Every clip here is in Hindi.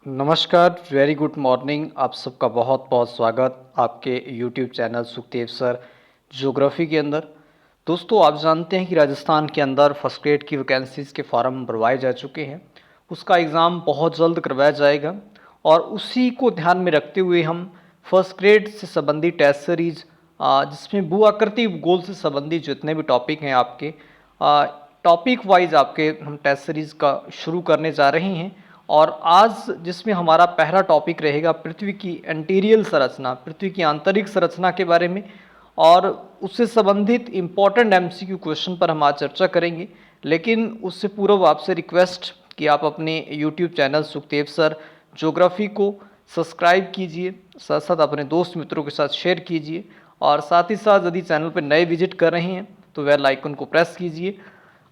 नमस्कार, वेरी गुड मॉर्निंग। आप सबका बहुत बहुत स्वागत आपके YouTube channel Sukhdev sir geography के अंदर। दोस्तों, आप जानते हैं कि राजस्थान के अंदर फर्स्ट ग्रेड की वैकेंसीज़ के फॉर्म भरवाए जा चुके हैं। उसका एग्ज़ाम बहुत जल्द करवाया जाएगा और उसी को ध्यान में रखते हुए हम फर्स्ट ग्रेड से संबंधित टेस्ट सीरीज जिसमें भू आकृति भूगोल से संबंधित जितने भी टॉपिक हैं आपके टॉपिक वाइज आपके हम टेस्ट सीरीज का शुरू करने जा रहे हैं। और आज जिसमें हमारा पहला टॉपिक रहेगा पृथ्वी की एंटीरियल संरचना, पृथ्वी की आंतरिक संरचना के बारे में, और उससे संबंधित इम्पॉर्टेंट एमसीक्यू क्वेश्चन पर हम आज चर्चा करेंगे। लेकिन उससे पूर्व आपसे रिक्वेस्ट कि आप अपने YouTube channel Sukhdev sir geography को सब्सक्राइब कीजिए, साथ साथ अपने दोस्त मित्रों के साथ शेयर कीजिए, और साथ ही साथ यदि चैनल पर नए विजिट कर रहे हैं तो बेल आइकन को प्रेस कीजिए।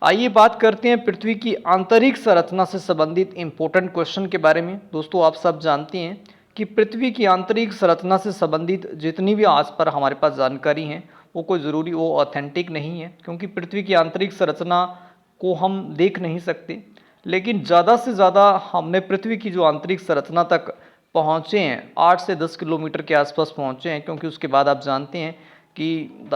आइए बात करते हैं पृथ्वी की आंतरिक संरचना से संबंधित इम्पोर्टेंट क्वेश्चन के बारे में। दोस्तों, आप सब जानते हैं कि पृथ्वी की आंतरिक संरचना से संबंधित जितनी भी आज पर हमारे पास जानकारी है वो कोई ज़रूरी वो ऑथेंटिक नहीं है, क्योंकि पृथ्वी की आंतरिक संरचना को हम देख नहीं सकते। लेकिन ज़्यादा से ज़्यादा हमने पृथ्वी की जो आंतरिक संरचना तक पहुँचे हैं 8 से 10 किलोमीटर के आसपास पहुँचे हैं, क्योंकि उसके बाद आप जानते हैं कि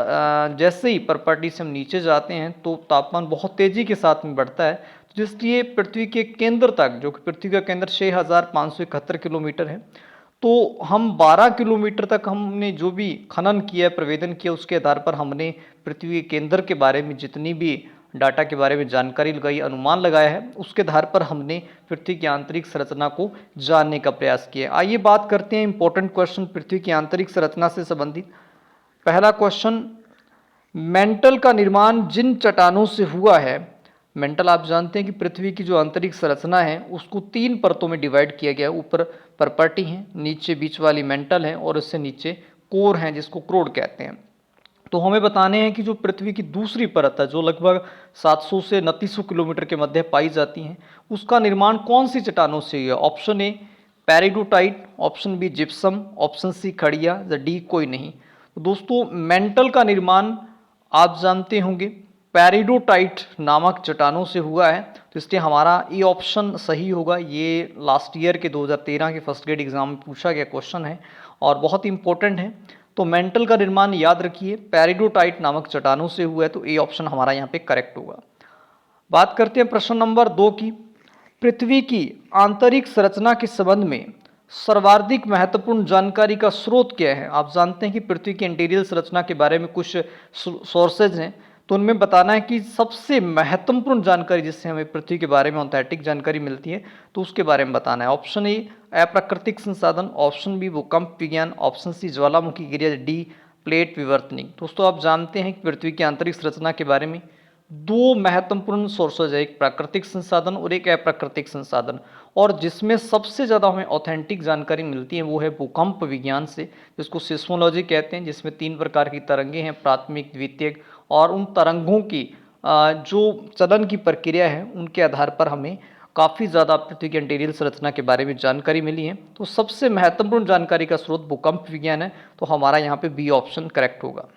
जैसे ही प्रॉपर्टी से हम नीचे जाते हैं तो तापमान बहुत तेज़ी के साथ में बढ़ता है। तो इसलिए पृथ्वी के केंद्र तक, जो कि पृथ्वी का केंद्र 6571 किलोमीटर है, तो हम 12 किलोमीटर तक हमने जो भी खनन किया, प्रवेदन किया, उसके आधार पर हमने पृथ्वी के केंद्र के बारे में जितनी भी डाटा के बारे में जानकारी लगाई, अनुमान लगाया है, उसके आधार पर हमने पृथ्वी की आंतरिक संरचना को जानने का प्रयास किया। आइए बात करते हैं इंपॉर्टेंट क्वेश्चन पृथ्वी की आंतरिक संरचना से संबंधित। पहला क्वेश्चन, मेंटल का निर्माण जिन चट्टानों से हुआ है। मेंटल आप जानते हैं कि पृथ्वी की जो आंतरिक संरचना है उसको 3 परतों में डिवाइड किया गया है। ऊपर परपटी है, नीचे बीच वाली मेंटल है, और इससे नीचे कोर है जिसको क्रोड कहते हैं। तो हमें बताने हैं कि जो पृथ्वी की दूसरी परत है, जो लगभग 700 से 2900 किलोमीटर के मध्य पाई जाती है, उसका निर्माण कौन सी चट्टानों से हुआ है। Option A peridotite, option B gypsum, option C खड़िया, या डी कोई नहीं। तो दोस्तों, मेंटल का निर्माण आप जानते होंगे पेरिडोटाइट नामक चट्टानों से हुआ है, तो इसलिए हमारा ये ऑप्शन सही होगा। ये लास्ट ईयर के 2013 के फर्स्ट ग्रेड एग्जाम में पूछा गया क्वेश्चन है और बहुत इंपॉर्टेंट है। तो मेंटल का निर्माण याद रखिए पेरिडोटाइट नामक चट्टानों से हुआ है, तो ये ऑप्शन हमारा यहाँ पे करेक्ट होगा। बात करते हैं प्रश्न नंबर 2 की। पृथ्वी की आंतरिक संरचना के संबंध में सर्वाधिक महत्वपूर्ण जानकारी का स्रोत क्या है। आप जानते हैं कि पृथ्वी की इंटीरियर संरचना के बारे में कुछ सोर्सेज हैं, तो उनमें बताना है कि सबसे महत्वपूर्ण जानकारी जिससे हमें पृथ्वी के बारे में ऑथेंटिक जानकारी मिलती है, तो उसके बारे में बताना है। ऑप्शन ए अप्राकृतिक संसाधन, ऑप्शन बी भूकंप विज्ञान, ऑप्शन सी ज्वालामुखी गिरिया, डी प्लेट विवर्तनिक। दोस्तों, आप जानते हैं कि पृथ्वी की आंतरिक संरचना के बारे में 2 महत्वपूर्ण सोर्सेज है, एक प्राकृतिक संसाधन और एक अप्राकृतिक संसाधन, और जिसमें सबसे ज़्यादा हमें ऑथेंटिक जानकारी मिलती है वो है भूकंप विज्ञान से, जिसको सिस्मोलॉजी कहते हैं, जिसमें 3 प्रकार की तरंगे हैं, प्राथमिक, द्वितीयक, और उन तरंगों की जो चलन की प्रक्रिया है उनके आधार पर हमें काफ़ी ज़्यादा पृथ्वी की इंटीरियर संरचना के बारे में जानकारी मिली है। तो सबसे महत्वपूर्ण जानकारी का स्रोत भूकंप विज्ञान है, तो हमारा यहाँ पे बी ऑप्शन करेक्ट होगा।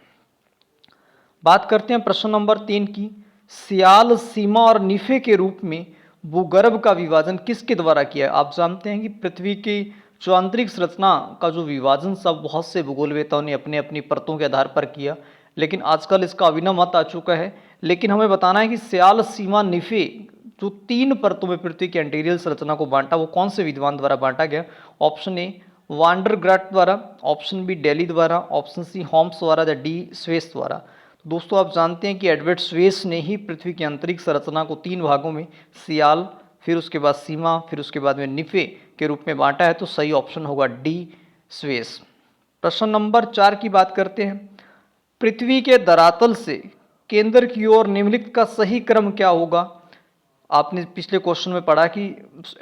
बात करते हैं प्रश्न नंबर 3 की। सियाल, सीमा और निफे के रूप में भूगर्भ का विभाजन किसके द्वारा किया है। आप जानते हैं कि पृथ्वी की जो आंतरिक संरचना का जो विभाजन सब बहुत से भूगोलवेताओं ने अपने अपनी परतों के आधार पर किया, लेकिन आजकल इसका अभिनव मत आ चुका है। लेकिन हमें बताना है कि सियाल, सीमा, निफे जो 3 परतों में पृथ्वी की इंटीरियर संरचना को बांटा, वो कौन से विद्वान द्वारा बांटा गया। ऑप्शन ए वांडरग्राट द्वारा, ऑप्शन बी डेली द्वारा, ऑप्शन सी होम्स द्वारा, या डी स्वेस द्वारा। दोस्तों, आप जानते हैं कि एडवर्ड स्वेस ने ही पृथ्वी की आंतरिक संरचना को 3 भागों में, सियाल, फिर उसके बाद सीमा, फिर उसके बाद में निफे के रूप में बांटा है, तो सही ऑप्शन होगा डी स्वेस। प्रश्न नंबर 4 की बात करते हैं। पृथ्वी के धरातल से केंद्र की ओर निम्नलिखित का सही क्रम क्या होगा। आपने पिछले क्वेश्चन में पढ़ा कि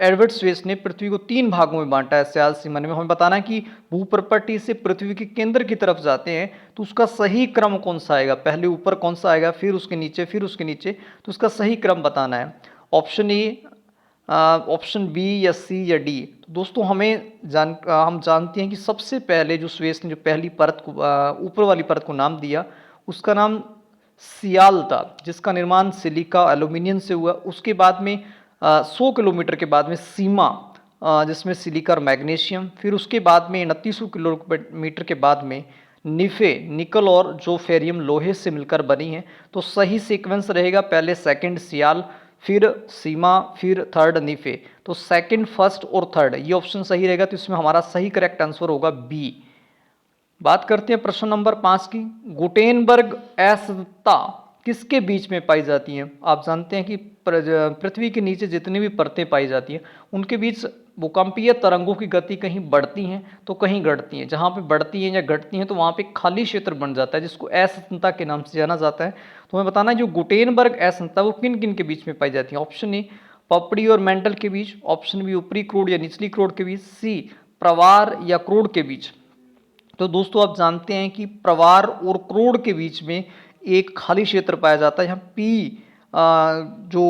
एडवर्ड स्वेस ने पृथ्वी को 3 भागों में बांटा है, सियाल, सीमा, में। हमें बताना है कि भूप्रपट्टी से पृथ्वी के केंद्र की तरफ जाते हैं तो उसका सही क्रम कौन सा आएगा, पहले ऊपर कौन सा आएगा, फिर उसके नीचे, फिर उसके नीचे, तो उसका सही क्रम बताना है। ऑप्शन ए, ऑप्शन बी, या सी, या डी। तो दोस्तों, हम जानते हैं कि सबसे पहले जो स्वेस ने जो पहली परत को ऊपर वाली परत को नाम दिया, उसका नाम सियाल था, जिसका निर्माण सिलिका एल्यूमिनियम से हुआ। उसके बाद में 100 किलोमीटर के बाद में सीमा जिसमें सिलिका और मैग्नीशियम, फिर उसके बाद में 2900 किलोमीटर के बाद में निफे निकल और जो फेरियम लोहे से मिलकर बनी है। तो सही सीक्वेंस रहेगा पहले सेकंड सियाल, फिर सीमा, फिर थर्ड निफे। तो सेकंड, फर्स्ट और थर्ड ये ऑप्शन सही रहेगा। तो इसमें हमारा सही करेक्ट आंसर होगा बी। बात करते हैं प्रश्न नंबर 5 की। गुटेनबर्ग असंतता किसके बीच में पाई जाती है? आप जानते हैं कि पृथ्वी के नीचे जितनी भी परतें पाई जाती हैं उनके बीच भूकंपीय तरंगों की गति कहीं बढ़ती हैं तो कहीं घटती हैं। जहाँ पे बढ़ती हैं या घटती हैं तो वहाँ पे खाली क्षेत्र बन जाता है जिसको असंतता के नाम से जाना जाता है। तो हमें बताना है जो गुटेनबर्ग असंतता वो किन किन के बीच में पाई जाती है। ऑप्शन ए पपड़ी और मेंटल के बीच, ऑप्शन बी ऊपरी क्रोड या निचली क्रोड के बीच, सी प्रवार या क्रोड के बीच। तो दोस्तों आप जानते हैं कि प्रवार और क्रोड के बीच में एक खाली क्षेत्र पाया जाता है। यहाँ पी जो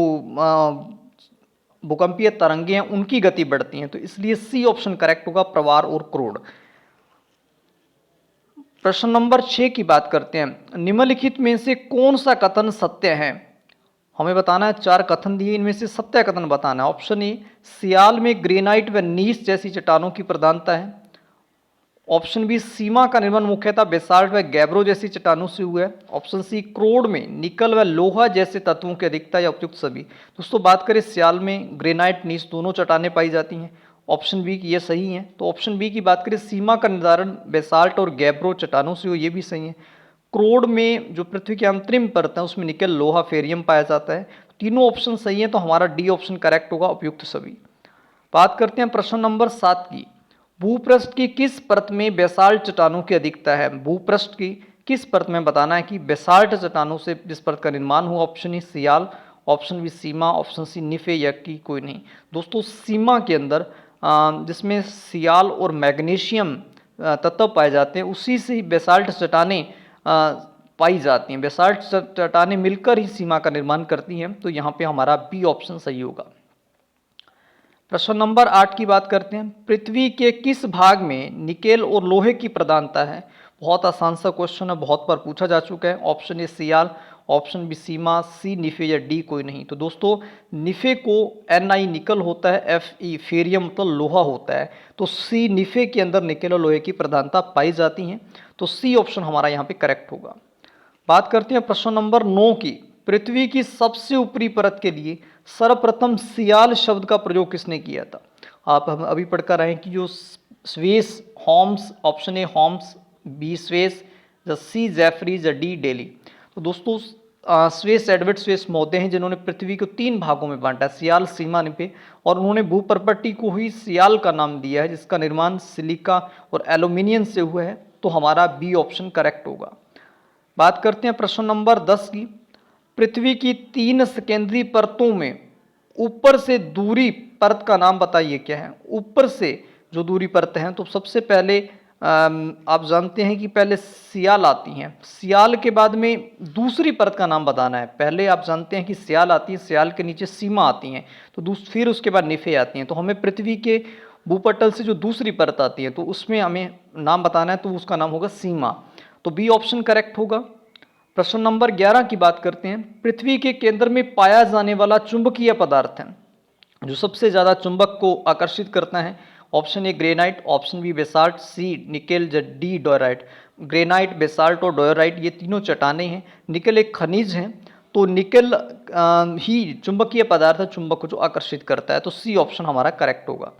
भूकंपीय तरंगे हैं उनकी गति बढ़ती है। तो इसलिए सी ऑप्शन करेक्ट होगा, प्रवार और क्रोड। प्रश्न नंबर 6 की बात करते हैं। निम्नलिखित में से कौन सा कथन सत्य है? हमें बताना है, 4 कथन दिए, इनमें से सत्य कथन बताना है। ऑप्शन ए सियाल में ग्रेनाइट व नीस जैसी चट्टानों की प्रधानता है। ऑप्शन बी सीमा का निर्माण मुख्यतः बेसाल्ट व गैब्रो जैसी चट्टानों से हुआ है। ऑप्शन सी क्रोड में निकल व लोहा जैसे तत्वों की अधिकता या उपयुक्त सभी। दोस्तों बात करें सियाल में ग्रेनाइट नीस दोनों चट्टानें पाई जाती हैं। ऑप्शन बी की ये सही है। तो ऑप्शन बी की बात करें सीमा का निर्धारण बेसाल्ट और गैब्रो चट्टानों से हो, ये भी सही है। क्रोड में जो पृथ्वी की अंतरिम परत है उसमें निकल लोहा फेरियम पाया जाता है। तीनों ऑप्शन सही है तो हमारा डी ऑप्शन करेक्ट होगा, उपयुक्त सभी। बात करते हैं प्रश्न नंबर 7 की। भूपृष्ठ की किस परत में बेसाल्ट चट्टानों की अधिकता है? भूपृष्ठ की किस परत में बताना है कि बेसाल्ट चट्टानों से जिस परत का निर्माण हुआ। ऑप्शन ई सियाल, option B sima, option C nife या की कोई नहीं। दोस्तों सीमा के अंदर जिसमें सियाल और मैग्नीशियम तत्व पाए जाते हैं उसी से ही बेसाल्ट चट्टानें पाई जाती हैं। बेसाल्ट चट्टानें मिलकर ही सीमा का निर्माण करती हैं। तो यहाँ पे हमारा बी ऑप्शन सही होगा। प्रश्न नंबर 8 की बात करते हैं। पृथ्वी के किस भाग में निकेल और लोहे की प्रधानता है? बहुत आसान सा क्वेश्चन है, बहुत बार पूछा जा चुका है। Option A sial, option B sima, C nife या डी कोई नहीं। तो दोस्तों निफे को Ni निकल होता है, Fe फेरियम मतलब लोहा होता है। तो सी निफे के अंदर निकेल और लोहे की प्रधानता पाई जाती हैं। तो सी ऑप्शन हमारा यहाँ पे करेक्ट होगा। बात करते हैं प्रश्न नंबर 9 की। पृथ्वी की सबसे ऊपरी परत के लिए सर्वप्रथम सियाल शब्द का प्रयोग किसने किया था? आप हम अभी पढ़कर आए कि जो Suess Holmes, option A Holmes, B Suess, C Jeffreys, D Daly. तो दोस्तों स्वेस एडवर्ड स्वेस महोदय हैं जिन्होंने पृथ्वी को 3 भागों में बांटा, सियाल, सीमा, निफे, और उन्होंने भूप्रपट्टी को ही सियाल का नाम दिया है जिसका निर्माण सिलिका और एल्यूमिनियम से हुआ है। तो हमारा बी ऑप्शन करेक्ट होगा। बात करते हैं प्रश्न नंबर 10 की। पृथ्वी की 3 सेकेंडरी परतों में ऊपर से दूरी परत का नाम बताइए क्या है? ऊपर से जो दूरी परत है तो सबसे पहले आप जानते हैं कि पहले सियाल आती हैं, सियाल के बाद में दूसरी परत का नाम बताना है। पहले आप जानते हैं कि सियाल आती है, सियाल के नीचे सीमा आती हैं, तो फिर उसके बाद निफे आती हैं। तो हमें पृथ्वी के भूपटल से जो दूसरी परत आती है तो उसमें हमें नाम बताना है, तो उसका नाम होगा सीमा। तो बी ऑप्शन करेक्ट होगा। प्रश्न नंबर 11 की बात करते हैं। पृथ्वी के केंद्र में पाया जाने वाला चुंबकीय पदार्थ है जो सबसे ज्यादा चुंबक को आकर्षित करता है। Option A granite, option B basalt, C nickel, D diorite. Granite, basalt और डोराइट ये तीनों चट्टानें हैं। निकेल एक खनिज है, तो निकेल ही चुंबकीय पदार्थ है, चुंबक को जो आकर्षित करता है। तो सी ऑप्शन हमारा करेक्ट होगा।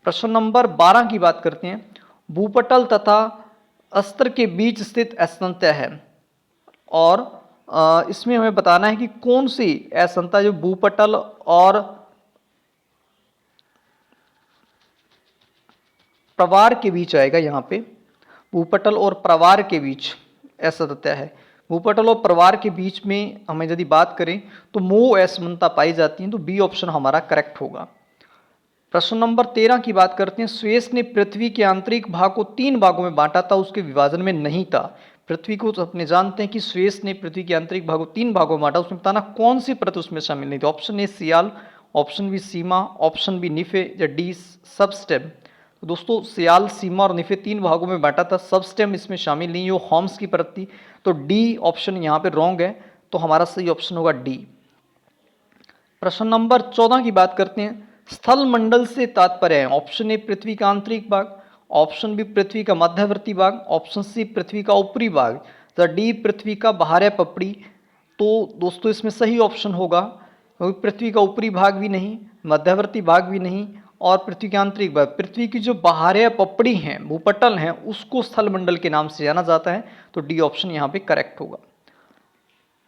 प्रश्न नंबर 12 की बात करते हैं। भूपटल तथा अस्त्र के बीच स्थित असंतय है और इसमें हमें बताना है कि कौन सी असंतय जो भूपटल और प्रवार के बीच आएगा। यहाँ पे भूपटल और प्रवार के बीच असंतय है। भूपटल और प्रवार के बीच में हमें यदि बात करें तो मोह असमानता पाई जाती है। तो बी ऑप्शन हमारा करेक्ट होगा। प्रश्न नंबर 13 की बात करते हैं। स्वेस ने पृथ्वी के आंतरिक भाग को 3 भागों में बांटा था, उसके विभाजन में नहीं था। पृथ्वी को तो अपने जानते हैं कि स्वेस ने पृथ्वी के आंतरिक भाग को 3 भागों में बांटा, उसमें बताना कौन सी परत उसमें शामिल नहीं थी। Option A sial, option B sima, option B nife या डी सबस्टेम। तो दोस्तों सियाल, सीमा और निफे 3 भागों में बांटा था, सबस्टेम इसमें शामिल नहीं है, वो होम्स की परत थी। तो डी ऑप्शन यहाँ पे रॉन्ग है, तो हमारा सही ऑप्शन होगा डी। प्रश्न नंबर 14 की बात करते हैं। स्थल मंडल से तात्पर्य है ऑप्शन ए पृथ्वी का आंतरिक भाग, ऑप्शन बी पृथ्वी का मध्यवर्ती भाग, ऑप्शन सी पृथ्वी का ऊपरी भाग, या डी पृथ्वी का बाह्य पपड़ी। तो दोस्तों इसमें सही ऑप्शन होगा, क्योंकि पृथ्वी का ऊपरी भाग भी नहीं, मध्यवर्ती भाग भी नहीं और पृथ्वी के आंतरिक भाग, पृथ्वी की जो बाह्य पपड़ी है, भूपटल है, उसको स्थल मंडल के नाम से जाना जाता है। तो डी ऑप्शन यहाँ पे करेक्ट होगा।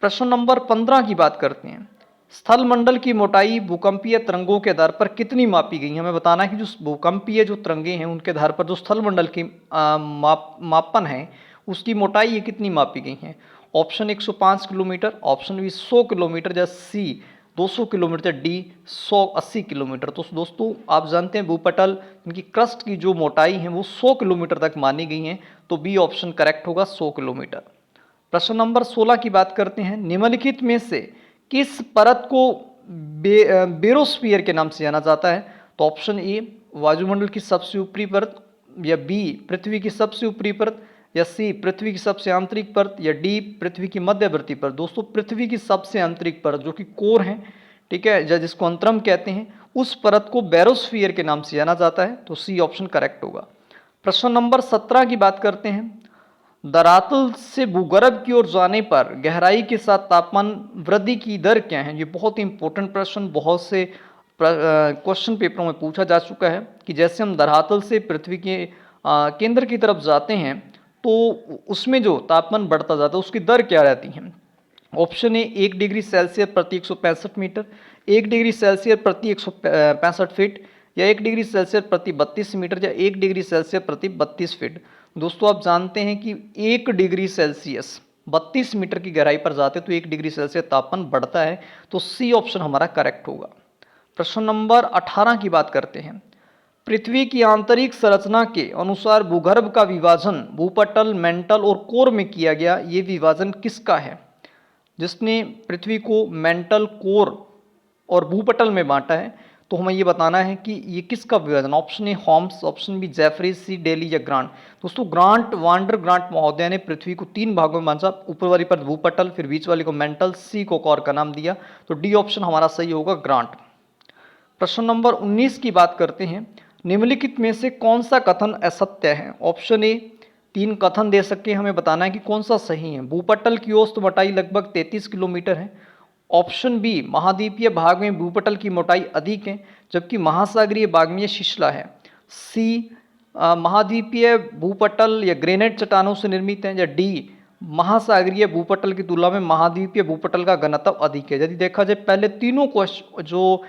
प्रश्न नंबर 15 की बात करते हैं। स्थल मंडल की मोटाई भूकंपीय तरंगों के आधार पर कितनी मापी गई है? हमें बताना है कि जो भूकंपीय जो तरंगे हैं उनके आधार पर जो स्थल मंडल की मापन है उसकी मोटाई ये कितनी मापी गई है। Option 105 kilometre, option B 100 kilometre, या सी 200 किलोमीटर, डी 180 किलोमीटर। तो दोस्तों आप जानते हैं भूपटल इनकी क्रस्ट की जो मोटाई है वो 100 किलोमीटर तक मानी गई है। तो बी ऑप्शन करेक्ट होगा, 100 किलोमीटर। प्रश्न नंबर 16 की बात करते हैं। निम्नलिखित में से किस परत को बेरोस्फीयर के नाम से जाना जाता है? तो ऑप्शन ए वायुमंडल की सबसे ऊपरी परत, या बी पृथ्वी की सबसे ऊपरी परत, या सी पृथ्वी की सबसे आंतरिक परत, या डी पृथ्वी की मध्यवर्ती परत। दोस्तों पृथ्वी की सबसे आंतरिक परत जो कि कोर है, ठीक है, या जिसको अंतरम कहते हैं, उस परत को बेरोस्फीयर के नाम से जाना जाता है। तो सी ऑप्शन करेक्ट होगा। प्रश्न नंबर 17 की बात करते हैं। धरातल से भूगर्भ की ओर जाने पर गहराई के साथ तापमान वृद्धि की दर क्या है? ये बहुत ही इंपॉर्टेंट प्रश्न बहुत से क्वेश्चन पेपरों में पूछा जा चुका है कि जैसे हम धरातल से पृथ्वी के केंद्र की तरफ जाते हैं तो उसमें जो तापमान बढ़ता जाता है उसकी दर क्या रहती है। ऑप्शन ए 1 डिग्री सेल्सियस प्रति 165 मीटर, 1 डिग्री सेल्सियस प्रति 165 फीट, या 1 डिग्री सेल्सियस प्रति 32 मीटर, या 1 डिग्री सेल्सियस प्रति 32 फीट। दोस्तों आप जानते हैं कि 1 डिग्री सेल्सियस 32 मीटर की गहराई पर जाते तो 1 डिग्री सेल्सियस तापमान बढ़ता है। तो सी ऑप्शन हमारा करेक्ट होगा। प्रश्न नंबर 18 की बात करते हैं। पृथ्वी की आंतरिक संरचना के अनुसार भूगर्भ का विभाजन भूपटल, मेंटल और कोर में किया गया। ये विभाजन किसका है? जिसने पृथ्वी को मेंटल, कोर और भूपटल में बांटा है, तो हमें ये बताना है कि ये किसका विभाजन। Option A Holmes, option B Jeffrey, C Daly, या ग्रांट। दोस्तों ग्रांट, वांडर ग्रांट महोदय ने पृथ्वी को 3 भागों में बांटा, ऊपर वाली पर भूपटल, फिर बीच वाली को मेंटल, सी को कोर का नाम दिया। तो डी ऑप्शन हमारा सही होगा, ग्रांट। प्रश्न नंबर 19 की बात करते हैं। निम्नलिखित में से कौन सा कथन असत्य है? ऑप्शन ए 3 कथन दे सके, हमें बताना है कि कौन सा सही है। भूपटल की औसत मोटाई लगभग 33 किलोमीटर है। ऑप्शन बी महाद्वीपीय भाग में भूपटल की मोटाई अधिक है जबकि महासागरीय भाग में शिशला है। सी महाद्वीपीय भूपटल या ग्रेनाइट चट्टानों से निर्मित है, या डी महासागरीय भूपटल की तुलना में महाद्वीपीय भूपटल का घनत्व अधिक है। यदि देखा जाए पहले तीनों क्वेश्चन जो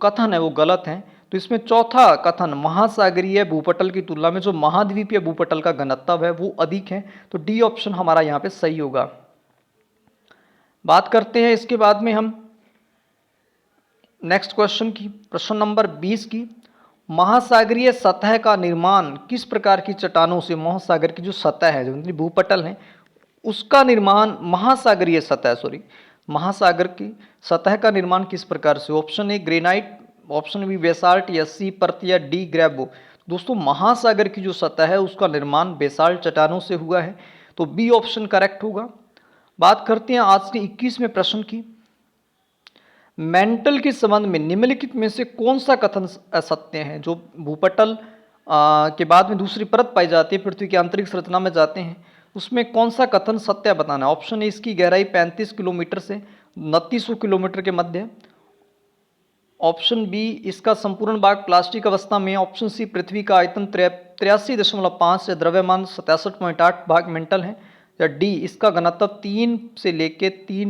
कथन है वो गलत है, तो इसमें चौथा कथन महासागरीय भूपटल की तुलना में जो महाद्वीपीय भूपटल का घनत्व है वो अधिक है। तो डी ऑप्शन हमारा यहाँ पे सही होगा। बात करते हैं इसके बाद में हम नेक्स्ट क्वेश्चन की, प्रश्न नंबर 20 की। महासागरीय सतह का निर्माण किस प्रकार की चट्टानों से, महासागर की जो सतह है जो भूपटल है उसका निर्माण, महासागर की सतह का निर्माण किस प्रकार से? Option A granite, option B basalt, या सी परत, या डी ग्रेवो। दोस्तों महासागर की जो सतह है उसका निर्माण बेसाल्ट चट्टानों से हुआ है। तो बी ऑप्शन करेक्ट होगा। बात करते हैं आज के 21वें प्रश्न की। मेंटल के संबंध में निम्नलिखित में से कौन सा कथन असत्य है? जो भूपटल के बाद में दूसरी परत पाई जाती है, पृथ्वी की आंतरिक संरचना में जाते हैं, उसमें कौन सा कथन सत्य बताना है? ऑप्शन ए इसकी गहराई 35 किलोमीटर से 2900 किलोमीटर के मध्य, ऑप्शन बी इसका संपूर्ण भाग प्लास्टिक अवस्था में, ऑप्शन सी पृथ्वी का आयतन 83.5 या द्रव्यमान 67.8 भाग मेंटल है, या डी इसका घनत्व 3 से लेके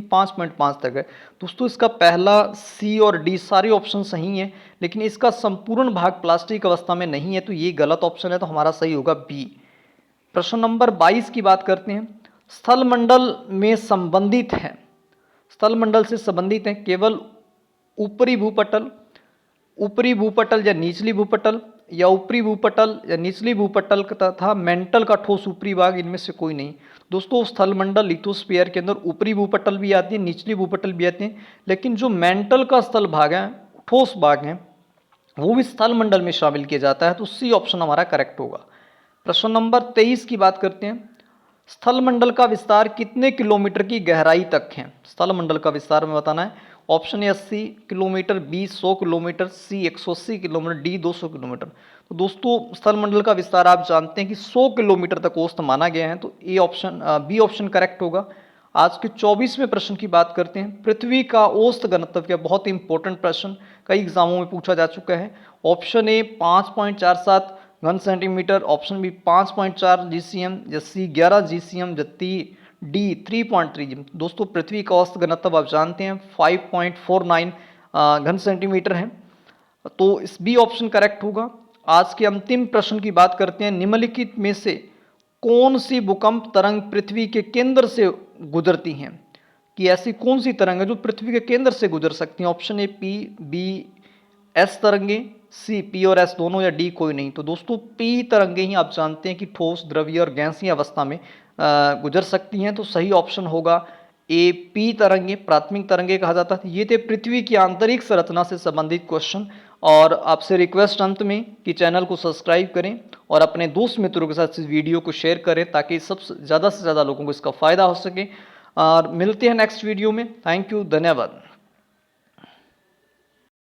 5.5 तक है। दोस्तों इसका पहला सी और डी सारे ऑप्शन सही हैं, लेकिन इसका संपूर्ण भाग प्लास्टिक अवस्था में नहीं है, तो ये गलत ऑप्शन है। तो हमारा सही होगा बी। प्रश्न नंबर 22 की बात करते हैं। स्थल मंडल में संबंधित है, स्थल मंडल से संबंधित है केवल ऊपरी भूपटल या निचली भूपटल, या ऊपरी भूपटल या निचली भूपटल तथा मेंटल का ठोस ऊपरी भाग, इनमें से कोई नहीं। दोस्तों स्थल मंडल लिथोस्फीयर के अंदर ऊपरी भूपटल भी आती है, निचली भूपटल भी आती है, लेकिन जो मेंटल का स्थल भाग है, ठोस भाग है, वो भी स्थल मंडल में शामिल किया जाता है। तो सी ऑप्शन हमारा करेक्ट होगा। प्रश्न नंबर 23 की बात करते हैं। स्थल मंडल का विस्तार कितने किलोमीटर की गहराई तक है? स्थल मंडल का विस्तार में बताना है। Option A 80 kilometre, B 100 kilometre, C 180 kilometre, D 200 kilometre. तो दोस्तों स्थलमंडल का विस्तार आप जानते हैं कि 100 किलोमीटर तक औसत माना गया है, तो A option B option correct होगा। आज के 24वें प्रश्न की बात करते हैं। पृथ्वी का औसत घनत्व क्या? बहुत इंपॉर्टेंट प्रश्न, कई एग्जामों में पूछा जा चुका है। ऑप्शन ए 5.47 घन सेंटीमीटर, ऑप्शन बी 5.4 जीसीएम, या सी 11 जीसीएम, या डी 3.3 जी। दोस्तों पृथ्वी का औसत घनत्व आप जानते हैं 5.49 घन सेंटीमीटर है, तो इस बी ऑप्शन करेक्ट होगा। आज के अंतिम प्रश्न की बात करते हैं। निम्नलिखित में से कौन सी भूकंप तरंग पृथ्वी के केंद्र से गुजरती हैं? कि ऐसी कौन सी तरंग है जो पृथ्वी के केंद्र से गुजर सकती हैं? Option A P, B S तरंगे, सी पी और एस दोनों, या डी कोई नहीं। तो दोस्तों पी तरंगे ही आप जानते हैं कि ठोस, द्रवीय और गैसीय अवस्था में गुजर सकती हैं, तो सही ऑप्शन होगा ए पी तरंगे, प्राथमिक तरंगे कहा जाता है। ये थे पृथ्वी की आंतरिक संरचना से संबंधित क्वेश्चन, और आपसे रिक्वेस्ट अंत में कि चैनल को सब्सक्राइब करें और अपने दोस्त मित्रों के साथ इस वीडियो को शेयर करें, ताकि सबसे ज़्यादा से ज़्यादा लोगों को इसका फ़ायदा हो सके। और मिलते हैं नेक्स्ट वीडियो में। थैंक यू, धन्यवाद।